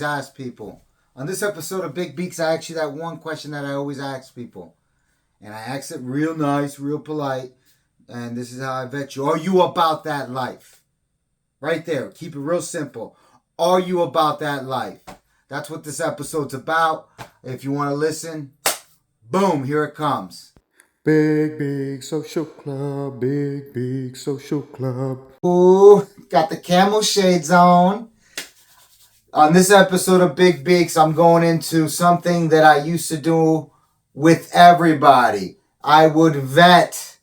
Ask people. On this episode of Big Beaks, I ask you that one question that I always ask people. And I ask it real nice, real polite. And this is how I vet you. Are you about that life? Right there. Keep it real simple. Are you about that life? That's what this episode's about. If you want to listen, boom, here it comes. Big social club, big social club. Ooh, got the camel shades on. On this episode of Big Beaks, I'm going into something that I used to do with everybody. I would vet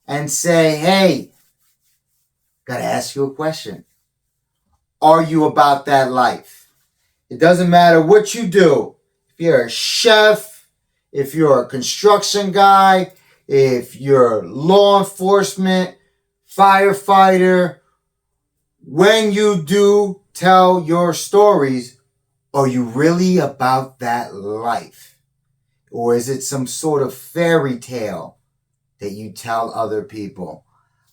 and say, hey, gotta ask you a question. Are you about that life? It doesn't matter what you do. If you're a chef, if you're a construction guy, if you're law enforcement, firefighter, when you do tell your stories, are you really about that life? Or is it some sort of fairy tale that you tell other people?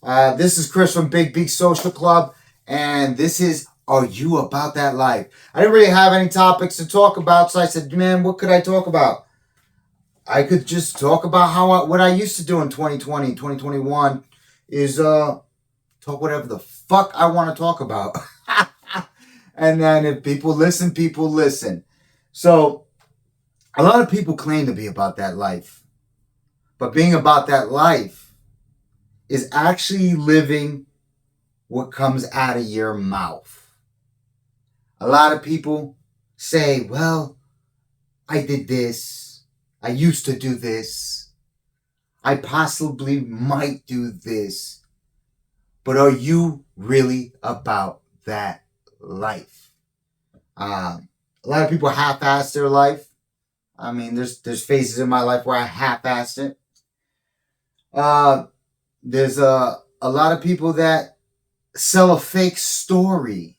This is Chris from Big Beaks Social Club, and this is Are You About That Life? I didn't really have any topics to talk about, so I said, man, what could I talk about? I could just talk about what I used to do in 2020, 2021 is talk whatever the fuck I want to talk about. And then if people listen, people listen. So a lot of people claim to be about that life. But being about that life is actually living what comes out of your mouth. A lot of people say, well, I did this. I used to do this. I possibly might do this. But are you really about that life? A lot of people half-ass their life. I mean, there's phases in my life where I half-assed it. There's a lot of people that sell a fake story,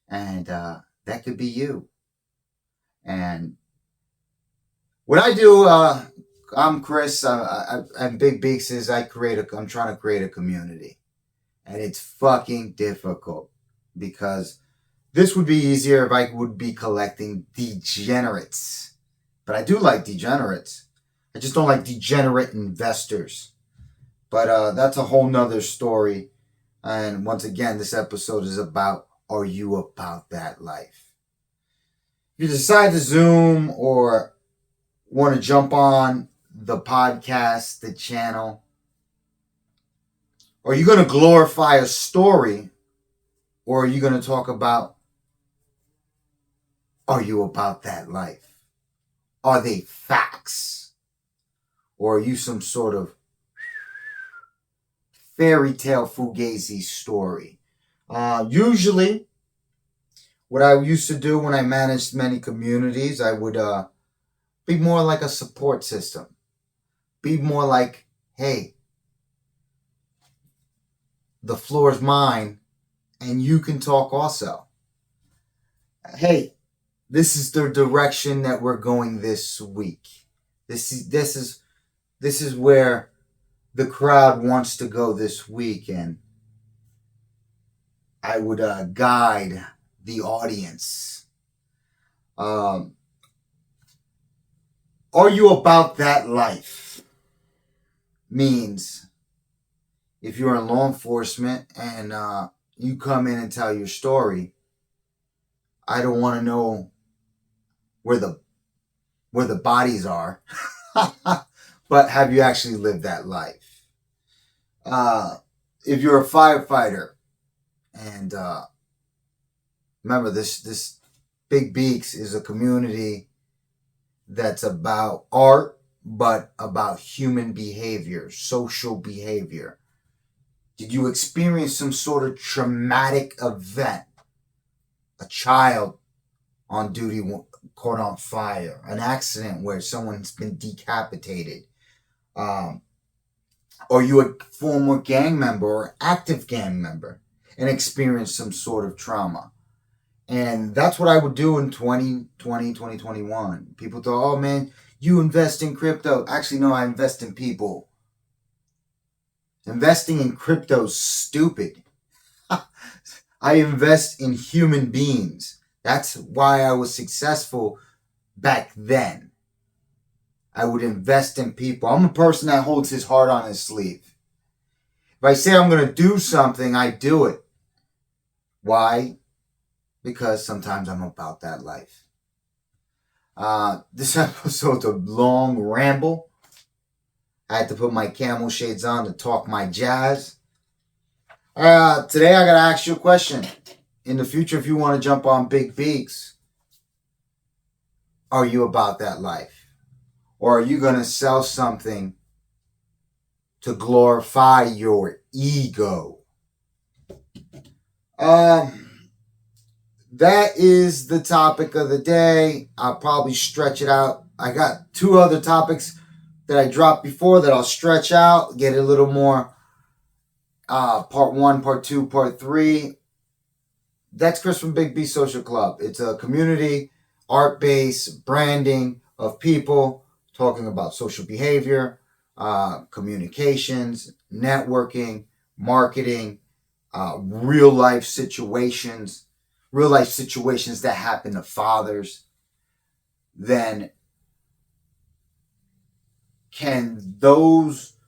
and that could be you. And what I do, I'm Chris. I'm Big Beaks. I'm trying to create a community, and it's fucking difficult because this would be easier if I would be collecting degenerates. But I do like degenerates. I just don't like degenerate investors. But that's a whole nother story. And once again, this episode is about, are you about that life? If you decide to Zoom or want to jump on the podcast, the channel, are you going to glorify a story, or are you going to talk about, are you about that life? Are they facts? Or are you some sort of fairy tale fugazi story? Usually, what I used to do when I managed many communities, I would be more like a support system. Be more like, hey, the floor is mine, and you can talk also. Hey, this is the direction that we're going this week. This is where the crowd wants to go this week, and I would guide the audience. Are you about that life? Means if you're in law enforcement and you come in and tell your story, I don't want to know where the bodies are, but have you actually lived that life? If you're a firefighter, and remember this Big Beaks is a community that's about art, but about human behavior, social behavior. Did you experience some sort of traumatic event? A child on duty caught on fire, an accident where someone's been decapitated. Or you a former gang member or active gang member and experienced some sort of trauma. And that's what I would do in 2020, 2021. People thought, oh man, you invest in crypto. Actually, no, I invest in people. Investing in crypto's stupid. I invest in human beings. That's why I was successful back then. I would invest in people. I'm a person that holds his heart on his sleeve. If I say I'm going to do something, I do it. Why? Because sometimes I'm about that life. This episode's a long ramble. I had to put my camel shades on to talk my jazz. Today I gotta ask you a question. In the future, if you want to jump on Big Beaks, are you about that life? Or are you gonna sell something to glorify your ego? That is the topic of the day. I'll probably stretch it out. I got two other topics that I dropped before that I'll stretch out, get a little more part one, part two, part three. That's Chris from Big B Social Club. It's a community, art-based branding of people talking about social behavior, communications, networking, marketing, real life situations that happen to fathers. Then can those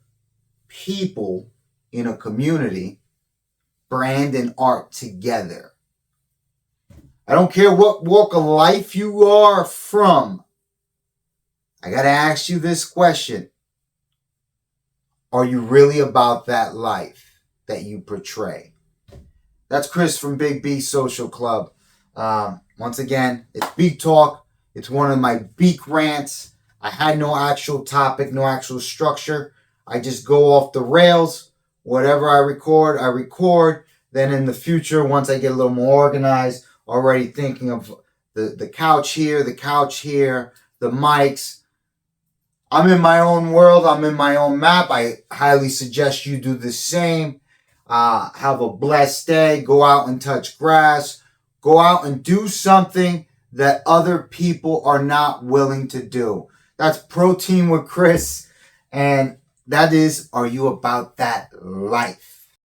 people in a community brand and art together? I don't care what walk of life you are from. I got to ask you this question. Are you really about that life that you portray? That's Chris from Big B Social Club. Once again, it's Beak Talk. It's one of my Beak rants. I had no actual topic, no actual structure. I just go off the rails. Whatever I record, I record. Then in the future, once I get a little more organized, already thinking of the couch here, the mics. I'm in my own world. I'm in my own map. I highly suggest you do the same. Have a blessed day. Go out and touch grass. Go out and do something that other people are not willing to do. That's Protein with Chris. And that is, are you about that life?